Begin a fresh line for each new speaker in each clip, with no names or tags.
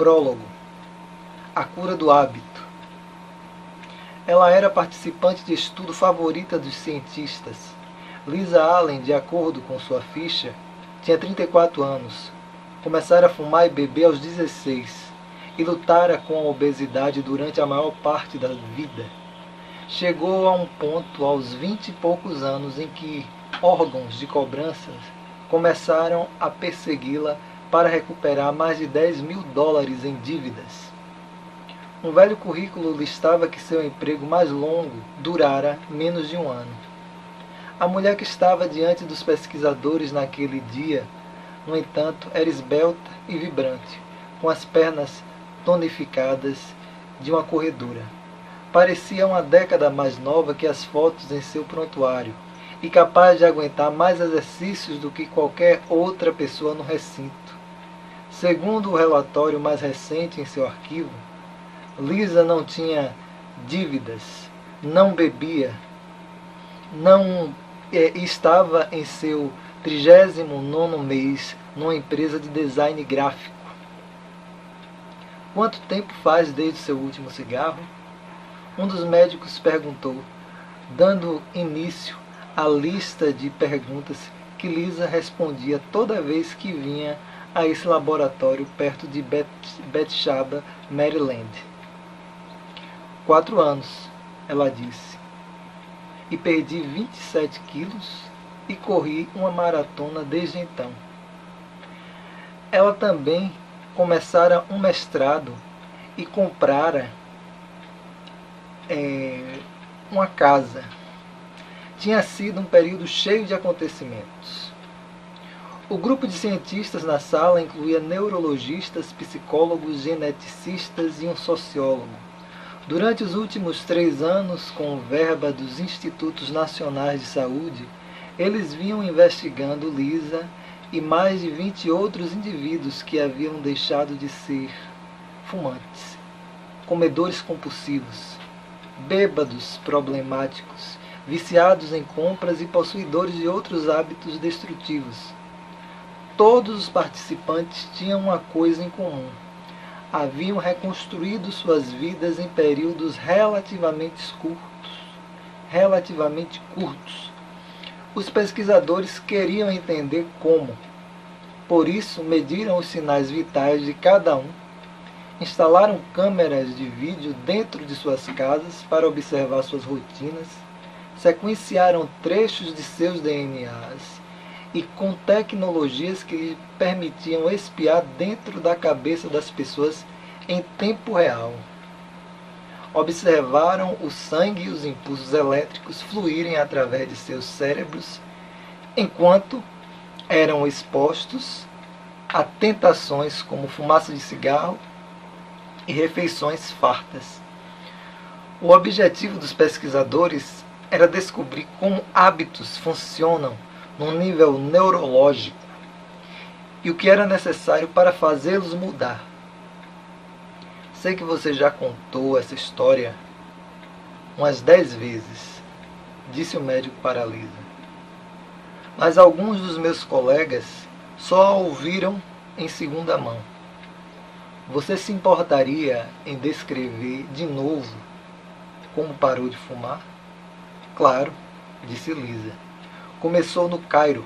Prólogo. A cura do hábito. Ela era participante de estudo favorita dos cientistas. Lisa Allen, de acordo com sua ficha, tinha 34 anos. Começara a fumar e beber aos 16 e lutara com a obesidade durante a maior parte da vida. Chegou a um ponto aos 20 e poucos anos em que órgãos de cobranças começaram a persegui-la para recuperar mais de $10 mil em dívidas. Um velho currículo listava que seu emprego mais longo durara menos de um ano. A mulher que estava diante dos pesquisadores naquele dia, no entanto, era esbelta e vibrante, com as pernas tonificadas de uma corredora. Parecia uma década mais nova que as fotos em seu prontuário e capaz de aguentar mais exercícios do que qualquer outra pessoa no recinto. Segundo o relatório mais recente em seu arquivo, Lisa não tinha dívidas, não bebia, não estava em seu 39º mês numa empresa de design gráfico. Quanto tempo faz desde seu último cigarro? Um dos médicos perguntou, dando início à lista de perguntas que Lisa respondia toda vez que vinha a esse laboratório perto de Bethesda, Maryland. 4 anos, ela disse, e perdi 27 quilos e corri uma maratona desde então. Ela também começara um mestrado e comprara uma casa. Tinha sido um período cheio de acontecimentos. O grupo de cientistas na sala incluía neurologistas, psicólogos, geneticistas e um sociólogo. Durante os últimos 3 anos, com verba dos Institutos Nacionais de Saúde, eles vinham investigando Lisa e mais de 20 outros indivíduos que haviam deixado de ser fumantes, comedores compulsivos, bêbados problemáticos, viciados em compras e possuidores de outros hábitos destrutivos. Todos os participantes tinham uma coisa em comum. Haviam reconstruído suas vidas em períodos relativamente curtos. Os pesquisadores queriam entender como. Por isso, mediram os sinais vitais de cada um, instalaram câmeras de vídeo dentro de suas casas para observar suas rotinas, sequenciaram trechos de seus DNAs e com tecnologias que lhe permitiam espiar dentro da cabeça das pessoas em tempo real. Observaram o sangue e os impulsos elétricos fluírem através de seus cérebros enquanto eram expostos a tentações como fumaça de cigarro e refeições fartas. O objetivo dos pesquisadores era descobrir como hábitos funcionam num nível neurológico e o que era necessário para fazê-los mudar. Sei que você já contou essa história umas 10 vezes, disse o médico para Lisa. Mas alguns dos meus colegas só a ouviram em segunda mão. Você se importaria em descrever de novo como parou de fumar? Claro, disse Lisa. Começou no Cairo.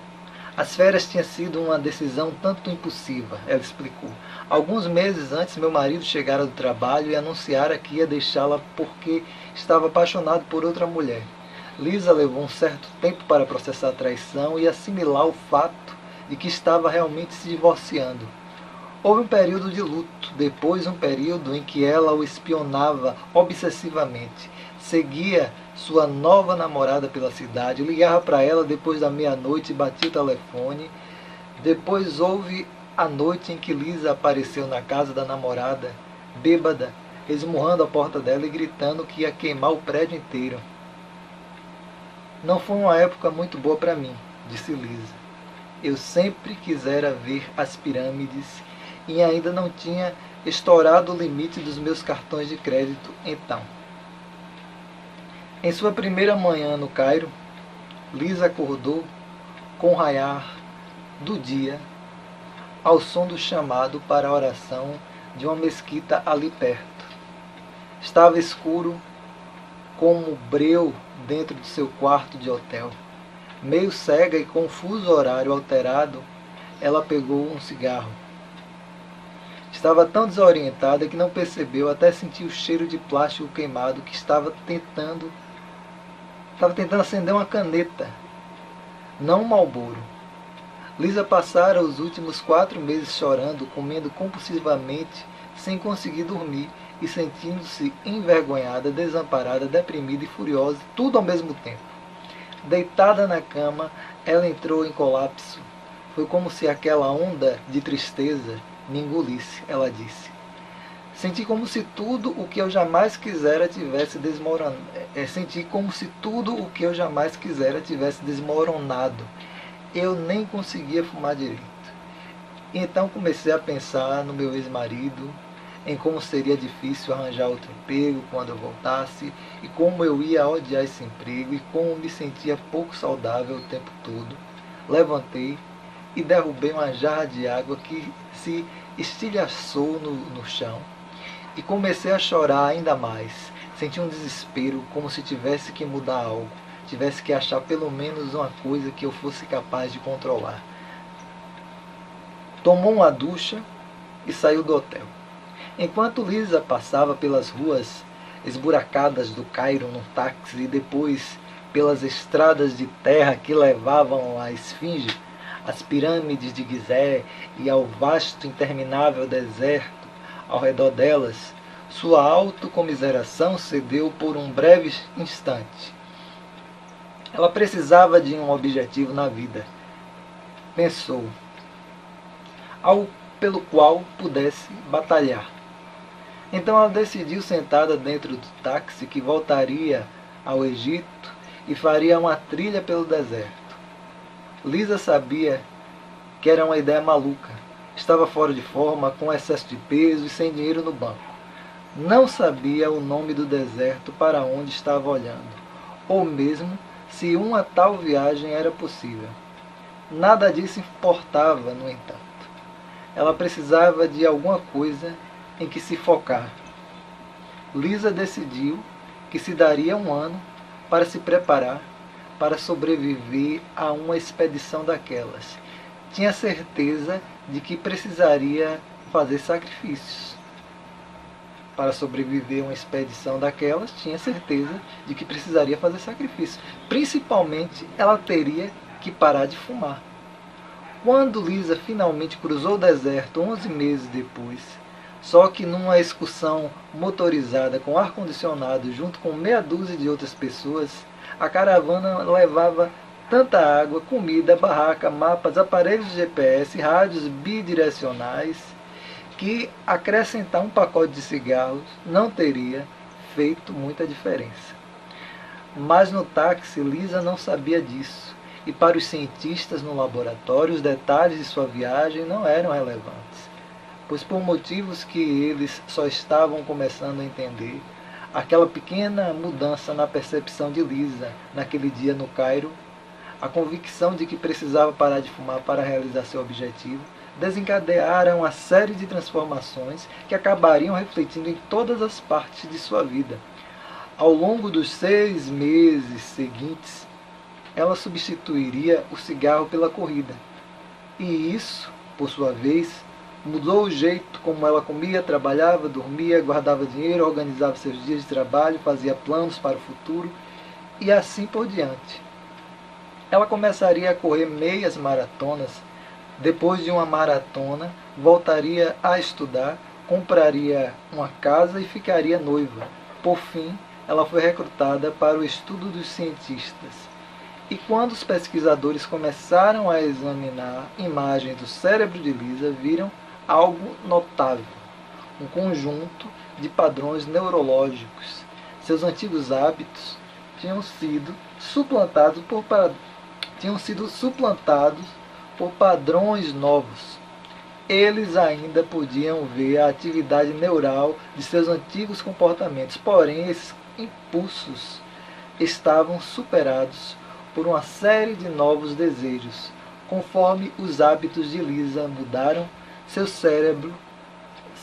As férias tinham sido uma decisão tanto impulsiva, ela explicou. Alguns meses antes, meu marido chegara do trabalho e anunciara que ia deixá-la porque estava apaixonado por outra mulher. Lisa levou um certo tempo para processar a traição e assimilar o fato de que estava realmente se divorciando. Houve um período de luto, depois um período em que ela o espionava obsessivamente. Seguia sua nova namorada pela cidade, ligava para ela depois da meia-noite e batia o telefone. Depois houve a noite em que Lisa apareceu na casa da namorada, bêbada, esmurrando a porta dela e gritando que ia queimar o prédio inteiro. Não foi uma época muito boa para mim, disse Lisa. Eu sempre quisera ver as pirâmides e ainda não tinha estourado o limite dos meus cartões de crédito então. Em sua primeira manhã no Cairo, Lisa acordou com o raiar do dia ao som do chamado para a oração de uma mesquita ali perto. Estava escuro como o breu dentro do seu quarto de hotel. Meio cega e com o fuso horário alterado, ela pegou um cigarro. Estava tão desorientada que não percebeu até sentir o cheiro de plástico queimado que estava tentando acender uma caneta, não um Marlboro. Lisa passara os últimos 4 meses chorando, comendo compulsivamente, sem conseguir dormir e sentindo-se envergonhada, desamparada, deprimida e furiosa, tudo ao mesmo tempo. Deitada na cama, ela entrou em colapso. Foi como se aquela onda de tristeza me engolisse, ela disse. Senti como se tudo o que eu jamais quisera tivesse desmoronado. Senti como se tudo o que eu jamais quisera tivesse desmoronado. Eu nem conseguia fumar direito. Então comecei a pensar no meu ex-marido, em como seria difícil arranjar outro emprego quando eu voltasse, e como eu ia odiar esse emprego, e como me sentia pouco saudável o tempo todo. Levantei e derrubei uma jarra de água que se estilhaçou no chão. E comecei a chorar ainda mais. Senti um desespero, como se tivesse que mudar algo. Tivesse que achar pelo menos uma coisa que eu fosse capaz de controlar. Tomou uma ducha e saiu do hotel. Enquanto Lisa passava pelas ruas esburacadas do Cairo num táxi e depois pelas estradas de terra que levavam à Esfinge, às pirâmides de Gizé e ao vasto interminável deserto ao redor delas, sua autocomiseração cedeu por um breve instante. Ela precisava de um objetivo na vida. Pensou. Algo pelo qual pudesse batalhar. Então ela decidiu, sentada dentro do táxi, que voltaria ao Egito e faria uma trilha pelo deserto. Lisa sabia que era uma ideia maluca. Estava fora de forma, com excesso de peso e sem dinheiro no banco. Não sabia o nome do deserto para onde estava olhando, ou mesmo se uma tal viagem era possível. Nada disso importava, no entanto. Ela precisava de alguma coisa em que se focar. Lisa decidiu que se daria 1 ano para se preparar para sobreviver a uma expedição daquelas. Tinha certeza de que precisaria fazer sacrifícios. Para sobreviver a uma expedição daquelas, tinha certeza de que precisaria fazer sacrifícios. Principalmente, ela teria que parar de fumar. Quando Lisa finalmente cruzou o deserto 11 meses depois, só que numa excursão motorizada com ar-condicionado junto com meia dúzia de outras pessoas, a caravana levava tanta água, comida, barraca, mapas, aparelhos de GPS, rádios bidirecionais, que acrescentar um pacote de cigarros não teria feito muita diferença. Mas no táxi, Lisa não sabia disso, e para os cientistas no laboratório, os detalhes de sua viagem não eram relevantes, pois por motivos que eles só estavam começando a entender, aquela pequena mudança na percepção de Lisa naquele dia no Cairo, a convicção de que precisava parar de fumar para realizar seu objetivo, desencadearam uma série de transformações que acabariam refletindo em todas as partes de sua vida. Ao longo dos 6 meses seguintes, ela substituiria o cigarro pela corrida. E isso, por sua vez, mudou o jeito como ela comia, trabalhava, dormia, guardava dinheiro, organizava seus dias de trabalho, fazia planos para o futuro e assim por diante. Ela começaria a correr meias maratonas. Depois de uma maratona, voltaria a estudar, compraria uma casa e ficaria noiva. Por fim, ela foi recrutada para o estudo dos cientistas. E quando os pesquisadores começaram a examinar imagens do cérebro de Lisa, viram algo notável, um conjunto de padrões neurológicos. Seus antigos hábitos tinham sido suplantados por padrões novos. Eles ainda podiam ver a atividade neural de seus antigos comportamentos, porém esses impulsos estavam superados por uma série de novos desejos. Conforme os hábitos de Lisa mudaram, seu cérebro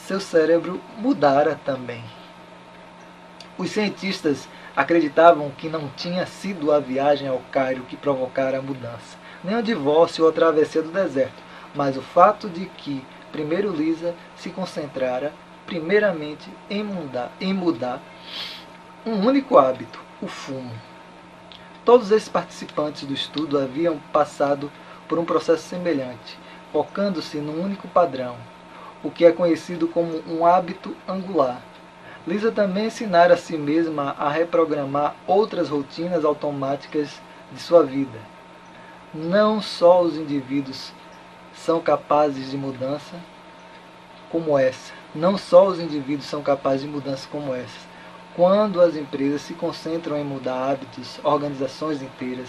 seu cérebro mudara também. Os cientistas acreditavam que não tinha sido a viagem ao Cairo que provocara a mudança, nem o divórcio ou a travessia do deserto, mas o fato de que, primeiro Lisa se concentrara primeiramente em mudar um único hábito, o fumo. Todos esses participantes do estudo haviam passado por um processo semelhante, focando-se num único padrão, o que é conhecido como um hábito angular. Lisa também ensinara a si mesma a reprogramar outras rotinas automáticas de sua vida. Não só os indivíduos são capazes de mudança como essa. Não só os indivíduos são capazes de mudança como essa. Quando as empresas se concentram em mudar hábitos, organizações inteiras,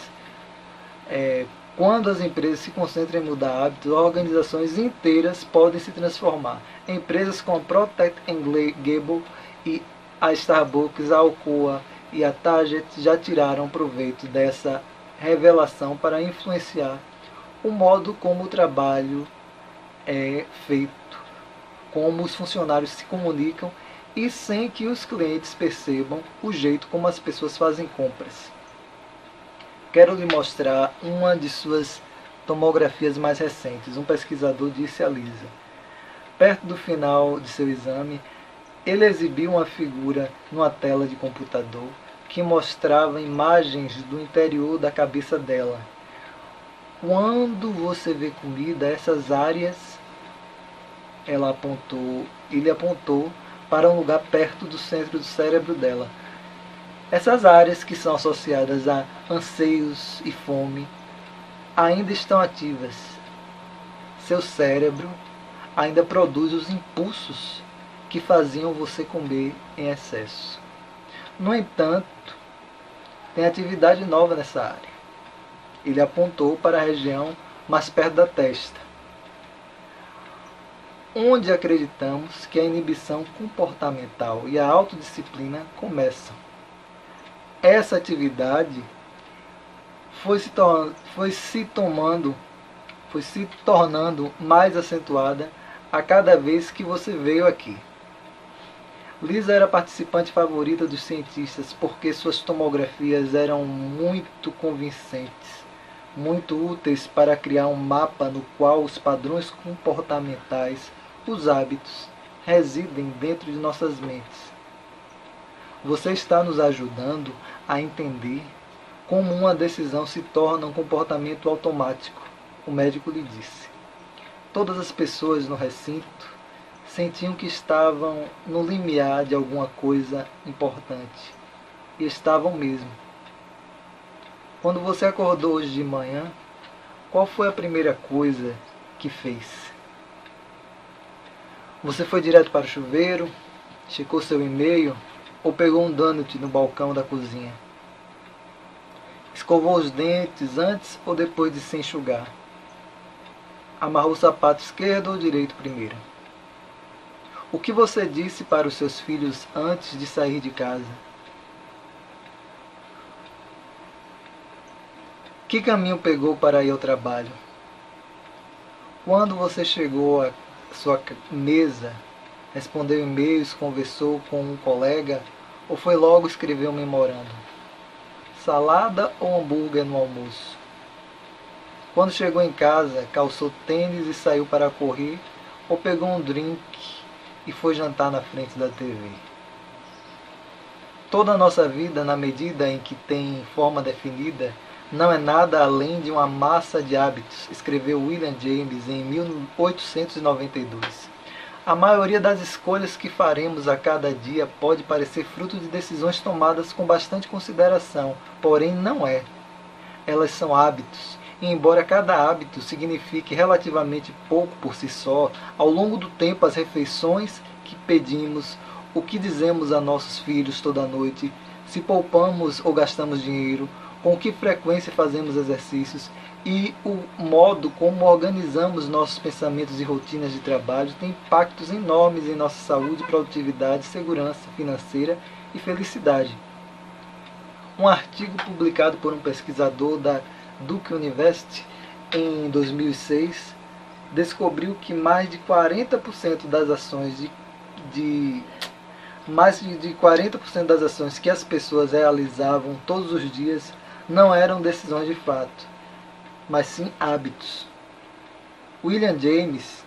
organizações inteiras podem se transformar. Empresas como a Procter & Gamble e a Starbucks, a Alcoa e a Target já tiraram proveito dessa revelação para influenciar o modo como o trabalho é feito, como os funcionários se comunicam e sem que os clientes percebam o jeito como as pessoas fazem compras. Quero lhe mostrar uma de suas tomografias mais recentes. Um pesquisador disse a Lisa. Perto do final de seu exame, ele exibiu uma figura numa tela de computador que mostrava imagens do interior da cabeça dela. Quando você vê comida, essas áreas, ele apontou para um lugar perto do centro do cérebro dela. Essas áreas que são associadas a anseios e fome ainda estão ativas. Seu cérebro ainda produz os impulsos que faziam você comer em excesso. No entanto, tem atividade nova nessa área. Ele apontou para a região mais perto da testa, onde acreditamos que a inibição comportamental e a autodisciplina começam. Essa atividade foi se tornando mais acentuada a cada vez que você veio aqui. Lisa era a participante favorita dos cientistas porque suas tomografias eram muito convincentes, muito úteis para criar um mapa no qual os padrões comportamentais, os hábitos, residem dentro de nossas mentes. Você está nos ajudando a entender como uma decisão se torna um comportamento automático, o médico lhe disse. Todas as pessoas no recinto sentiam que estavam no limiar de alguma coisa importante. E estavam mesmo. Quando você acordou hoje de manhã, qual foi a primeira coisa que fez? Você foi direto para o chuveiro, checou seu e-mail ou pegou um donut no balcão da cozinha? Escovou os dentes antes ou depois de se enxugar? Amarrou o sapato esquerdo ou direito primeiro? O que você disse para os seus filhos antes de sair de casa? Que caminho pegou para ir ao trabalho? Quando você chegou à sua mesa, respondeu e-mails, conversou com um colega ou foi logo escrever um memorando? Salada ou hambúrguer no almoço? Quando chegou em casa, calçou tênis e saiu para correr ou pegou um drink e foi jantar na frente da TV? Toda a nossa vida, na medida em que tem forma definida, não é nada além de uma massa de hábitos, escreveu William James em 1892. A maioria das escolhas que faremos a cada dia pode parecer fruto de decisões tomadas com bastante consideração, porém não é. Elas são hábitos, e embora cada hábito signifique relativamente pouco por si só, ao longo do tempo as refeições que pedimos, o que dizemos a nossos filhos toda noite, se poupamos ou gastamos dinheiro, com que frequência fazemos exercícios e o modo como organizamos nossos pensamentos e rotinas de trabalho tem impactos enormes em nossa saúde, produtividade, segurança financeira e felicidade. Um artigo publicado por um pesquisador da Duke University em 2006 descobriu que mais de 40% das ações de de 40% das ações que as pessoas realizavam todos os dias não eram decisões de fato, mas sim hábitos. William James,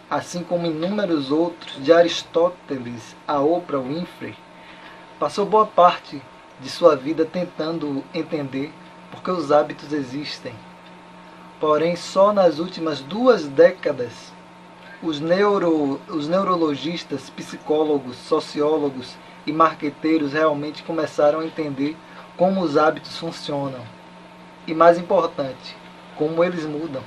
assim como inúmeros outros, de Aristóteles a Oprah Winfrey, passou boa parte de sua vida tentando entender por que os hábitos existem. Porém, só nas últimas 2 décadas, os neurologistas, psicólogos, sociólogos e marqueteiros realmente começaram a entender como os hábitos funcionam. E mais importante, como eles mudam.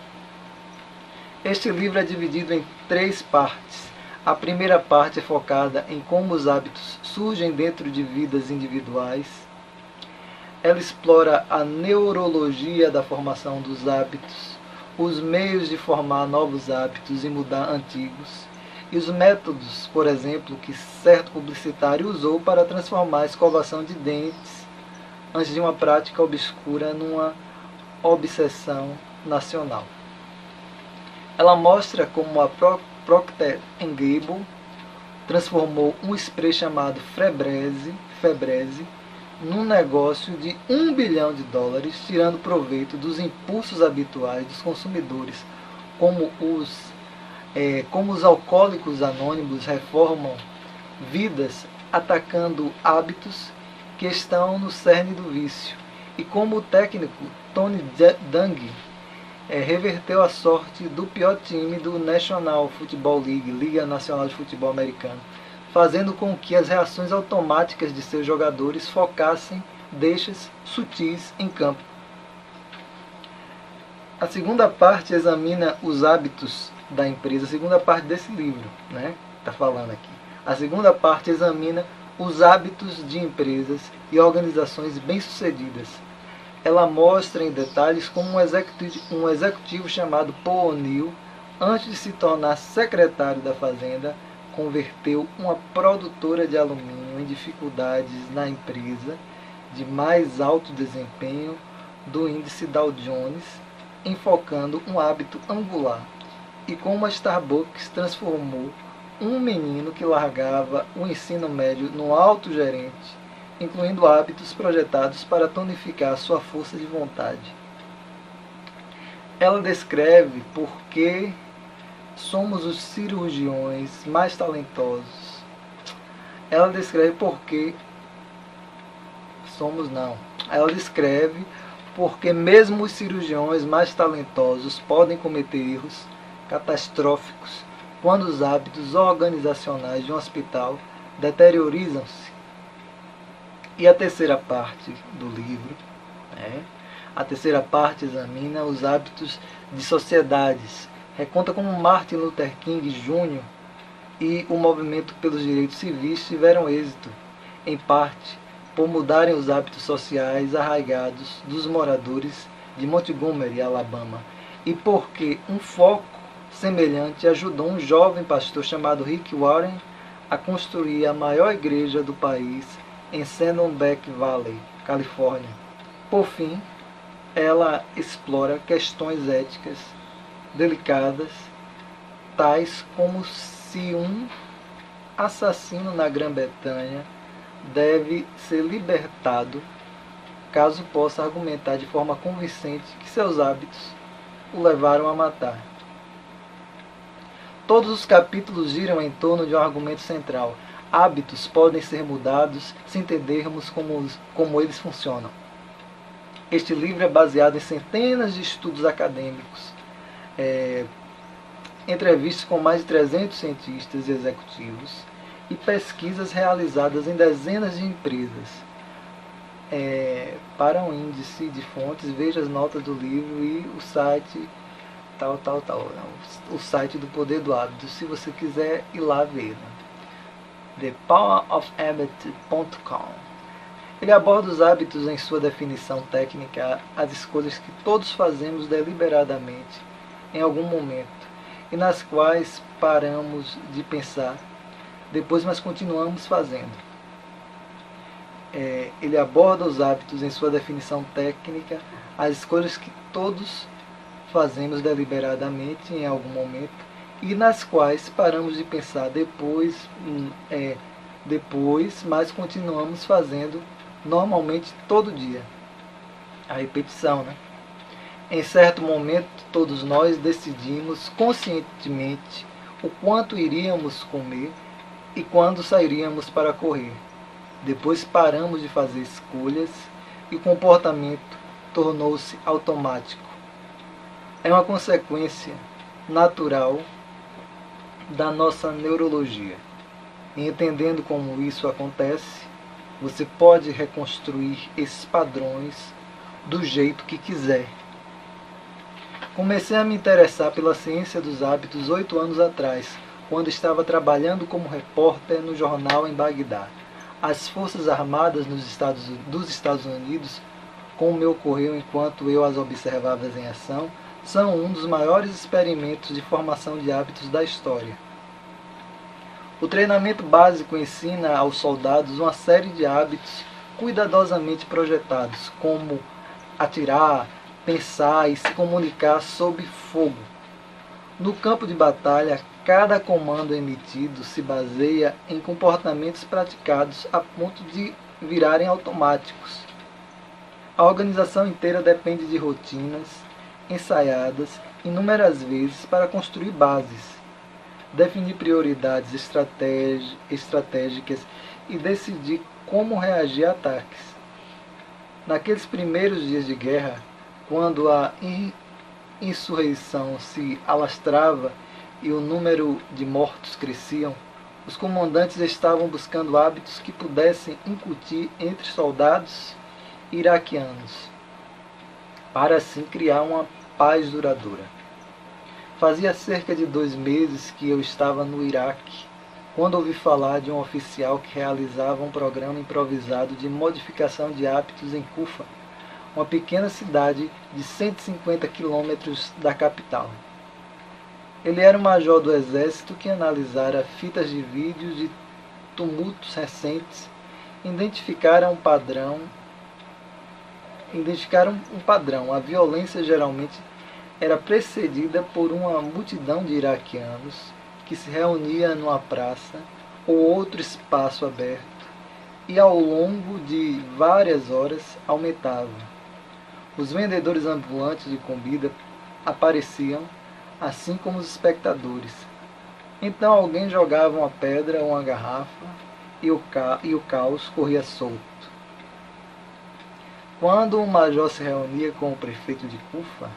Este livro é dividido em 3 partes. A primeira parte é focada em como os hábitos surgem dentro de vidas individuais. Ela explora a neurologia da formação dos hábitos, os meios de formar novos hábitos e mudar antigos, e os métodos, por exemplo, que certo publicitário usou para transformar a escovação de dentes antes de uma prática obscura numa obsessão nacional. Ela mostra como a Procter & Gamble transformou um spray chamado Febreze num negócio de $1 bilhão, tirando proveito dos impulsos habituais dos consumidores, como os alcoólicos anônimos reformam vidas atacando hábitos que estão no cerne do vício, e como o técnico Tony Dungy reverteu a sorte do pior time do National Football League, Liga Nacional de Futebol Americano, fazendo com que as reações automáticas de seus jogadores focassem deixas sutis em campo. A segunda parte examina os hábitos da empresa, a segunda parte desse livro, está falando aqui. A segunda parte examina os hábitos de empresas e organizações bem-sucedidas. Ela mostra em detalhes como um executivo chamado Paul O'Neill, antes de se tornar secretário da Fazenda, converteu uma produtora de alumínio em dificuldades na empresa de mais alto desempenho do índice Dow Jones, enfocando um hábito angular, e como a Starbucks transformou um menino que largava o ensino médio no alto gerente, incluindo hábitos projetados para tonificar sua força de vontade. Ela descreve por que somos os cirurgiões mais talentosos. Ela descreve por que Ela descreve porque mesmo os cirurgiões mais talentosos podem cometer erros catastróficos quando os hábitos organizacionais de um hospital deteriorizam-se. E a terceira parte do livro, a terceira parte examina os hábitos de sociedades, reconta como Martin Luther King Jr. e o movimento pelos direitos civis tiveram êxito, em parte, por mudarem os hábitos sociais arraigados dos moradores de Montgomery, Alabama, e porque um foco semelhante ajudou um jovem pastor chamado Rick Warren a construir a maior igreja do país em Sandombeck Valley, Califórnia. Por fim, ela explora questões éticas delicadas, tais como se um assassino na Grã-Bretanha deve ser libertado caso possa argumentar de forma convincente que seus hábitos o levaram a matar. Todos os capítulos giram em torno de um argumento central. Hábitos podem ser mudados se entendermos como eles funcionam. Este livro é baseado em centenas de estudos acadêmicos, entrevistas com mais de 300 cientistas e executivos e pesquisas realizadas em dezenas de empresas. Para um índice de fontes, veja as notas do livro e o site o site do Poder do Hábito, se você quiser ir lá ver. thepowerofhabit.com. Ele aborda os hábitos em sua definição técnica, as escolhas que todos fazemos deliberadamente em algum momento e nas quais paramos de pensar depois, mas continuamos fazendo. Ele aborda os hábitos em sua definição técnica, as escolhas que todos fazemos deliberadamente em algum momento e nas quais paramos de pensar depois, mas continuamos fazendo normalmente todo dia. A repetição, né? Em certo momento, todos nós decidimos conscientemente o quanto iríamos comer e quando sairíamos para correr. Depois paramos de fazer escolhas e o comportamento tornou-se automático. É uma consequência natural da nossa neurologia. E entendendo como isso acontece, você pode reconstruir esses padrões do jeito que quiser. Comecei a me interessar pela ciência dos hábitos 8 anos atrás, quando estava trabalhando como repórter no jornal em Bagdá. As Forças Armadas dos Estados Unidos, como me ocorreu enquanto eu as observava em ação, são um dos maiores experimentos de formação de hábitos da história. O treinamento básico ensina aos soldados uma série de hábitos cuidadosamente projetados, como atirar, pensar e se comunicar sob fogo. No campo de batalha, cada comando emitido se baseia em comportamentos praticados a ponto de virarem automáticos. A organização inteira depende de rotinas ensaiadas inúmeras vezes para construir bases, definir prioridades estratégicas e decidir como reagir a ataques. Naqueles primeiros dias de guerra, quando a insurreição se alastrava e o número de mortos cresciam, os comandantes estavam buscando hábitos que pudessem incutir entre soldados iraquianos, para assim criar uma paz duradoura. Fazia cerca de 2 meses que eu estava no Iraque, quando ouvi falar de um oficial que realizava um programa improvisado de modificação de hábitos em Kufa, uma pequena cidade de 150 quilômetros da capital. Ele era um major do exército que analisara fitas de vídeos de tumultos recentes e identificaram um padrão. A violência geralmente era precedida por uma multidão de iraquianos que se reunia numa praça ou outro espaço aberto e ao longo de várias horas aumentava. Os vendedores ambulantes de comida apareciam, assim como os espectadores. Então alguém jogava uma pedra ou uma garrafa e o caos corria solto. Quando o major se reuniu com o prefeito de Kufa,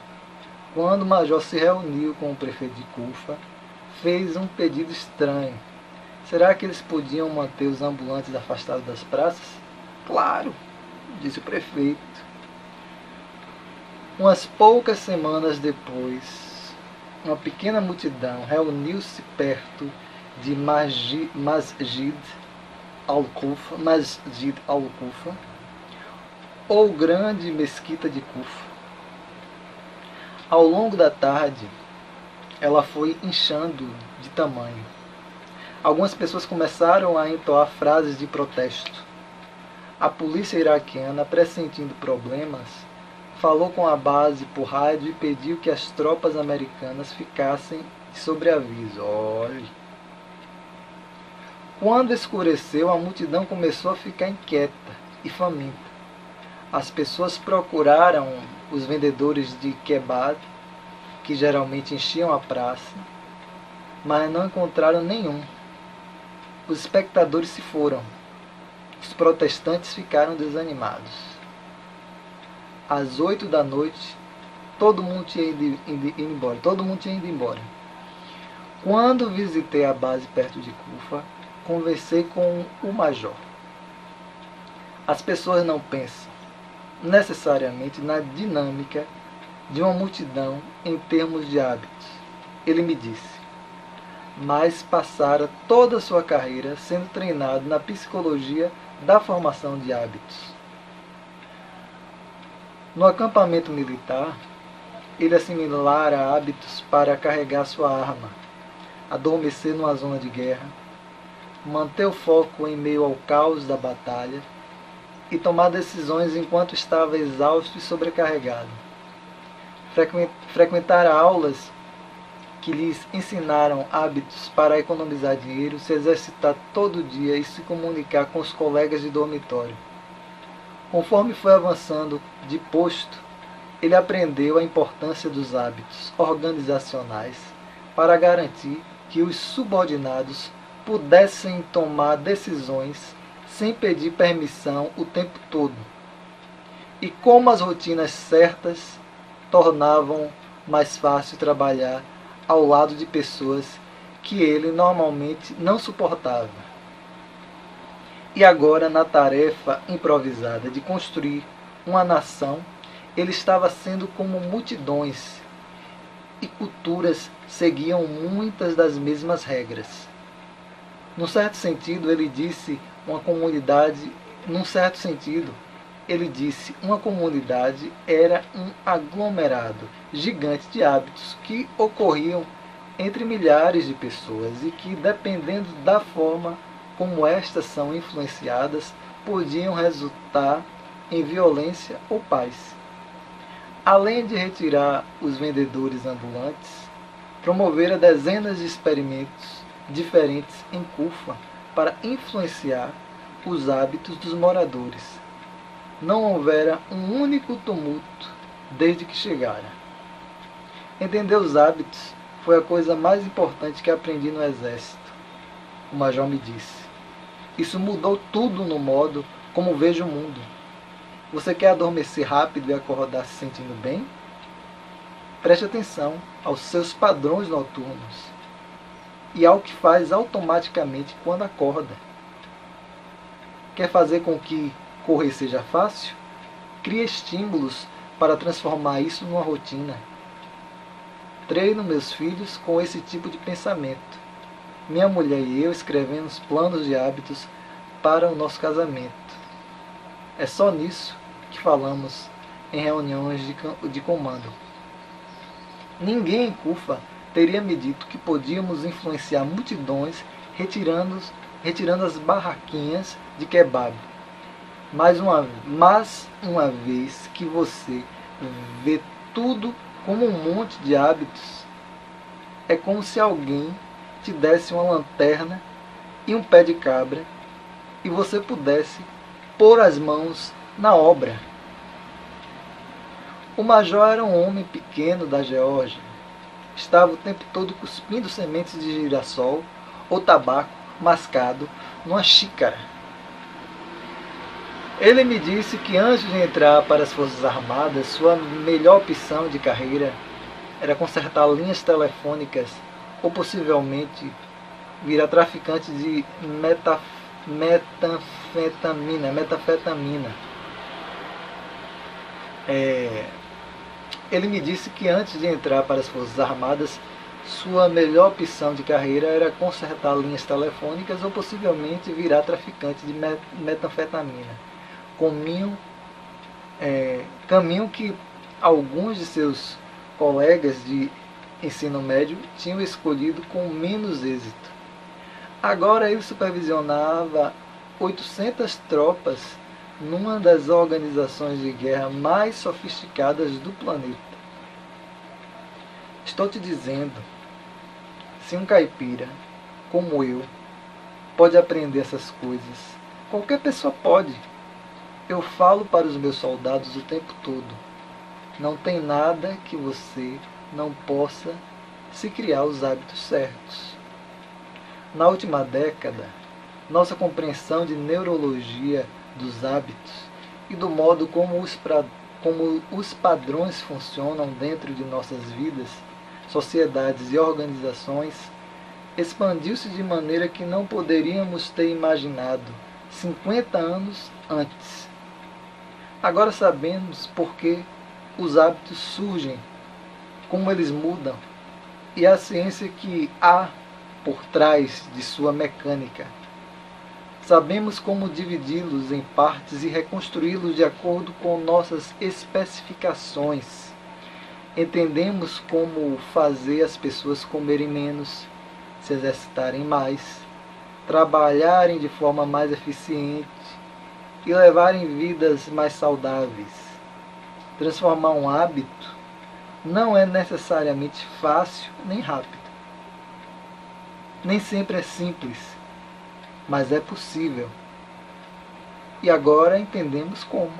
fez um pedido estranho. Será que eles podiam manter os ambulantes afastados das praças? Claro, disse o prefeito. Umas poucas semanas depois, uma pequena multidão reuniu-se perto de Masjid al-Kufa, ou grande mesquita de Kufa. Ao longo da tarde, ela foi inchando de tamanho. Algumas pessoas começaram a entoar frases de protesto. A polícia iraquiana, pressentindo problemas, falou com a base por rádio e pediu que as tropas americanas ficassem de sobreaviso. Olhe. Quando escureceu, a multidão começou a ficar inquieta e faminta. As pessoas procuraram os vendedores de kebab, que geralmente enchiam a praça, mas não encontraram nenhum. Os espectadores se foram. Os protestantes ficaram desanimados. Às 8 da noite, todo mundo tinha ido embora. Quando visitei a base perto de Kufa, conversei com o major. As pessoas não pensam necessariamente na dinâmica de uma multidão em termos de hábitos. Ele me disse, mas passara toda a sua carreira sendo treinado na psicologia da formação de hábitos. No acampamento militar, ele assimilara hábitos para carregar sua arma, adormecer numa zona de guerra, manter o foco em meio ao caos da batalha e tomar decisões enquanto estava exausto e sobrecarregado. Frequentar aulas que lhes ensinaram hábitos para economizar dinheiro, se exercitar todo dia e se comunicar com os colegas de dormitório. Conforme foi avançando de posto, ele aprendeu a importância dos hábitos organizacionais para garantir que os subordinados pudessem tomar decisões sem pedir permissão o tempo todo. E como as rotinas certas tornavam mais fácil trabalhar ao lado de pessoas que ele normalmente não suportava. E agora, na tarefa improvisada de construir uma nação, ele estava sendo como multidões e culturas seguiam muitas das mesmas regras. Num certo sentido, ele disse uma comunidade era um aglomerado gigante de hábitos que ocorriam entre milhares de pessoas e que, dependendo da forma como estas são influenciadas, podiam resultar em violência ou paz. Além de retirar os vendedores ambulantes, promovera dezenas de experimentos diferentes em Kufa para influenciar os hábitos dos moradores. Não houvera um único tumulto desde que chegara. Entender os hábitos foi a coisa mais importante que aprendi no exército, o major me disse. Isso mudou tudo no modo como vejo o mundo. Você quer adormecer rápido e acordar se sentindo bem? Preste atenção aos seus padrões noturnos e ao que faz automaticamente quando acorda. Quer fazer com que correr seja fácil? Crie estímulos para transformar isso numa rotina. Treino meus filhos com esse tipo de pensamento. Minha mulher e eu escrevemos planos de hábitos para o nosso casamento. É só nisso que falamos em reuniões de comando. Ninguém em Kufa teria me dito que podíamos influenciar multidões retirando as barraquinhas de kebab. Mas uma vez que você vê tudo como um monte de hábitos, é como se alguém te desse uma lanterna e um pé de cabra e você pudesse pôr as mãos na obra. O major era um homem pequeno da Geórgia. Estava o tempo todo cuspindo sementes de girassol ou tabaco mascado numa xícara. Ele me disse que antes de entrar para as Forças Armadas, sua melhor opção de carreira era consertar linhas telefônicas ou possivelmente virar traficante de metafetamina. Ele me disse que antes de entrar para as Forças Armadas, sua melhor opção de carreira era consertar linhas telefônicas ou possivelmente virar traficante de metanfetamina. Caminho que alguns de seus colegas de ensino médio tinham escolhido com menos êxito. Agora ele supervisionava 800 tropas numa das organizações de guerra mais sofisticadas do planeta. Estou te dizendo, se um caipira, como eu, pode aprender essas coisas, qualquer pessoa pode. Eu falo para os meus soldados o tempo todo. Não tem nada que você não possa se criar os hábitos certos. Na última década, nossa compreensão de neurologia dos hábitos e do modo como os padrões funcionam dentro de nossas vidas, sociedades e organizações expandiu-se de maneira que não poderíamos ter imaginado 50 anos antes. Agora sabemos por que os hábitos surgem, como eles mudam e a ciência que há por trás de sua mecânica. Sabemos como dividi-los em partes e reconstruí-los de acordo com nossas especificações. Entendemos como fazer as pessoas comerem menos, se exercitarem mais, trabalharem de forma mais eficiente e levarem vidas mais saudáveis. Transformar um hábito não é necessariamente fácil nem rápido. Nem sempre é simples, mas é possível. E agora entendemos como.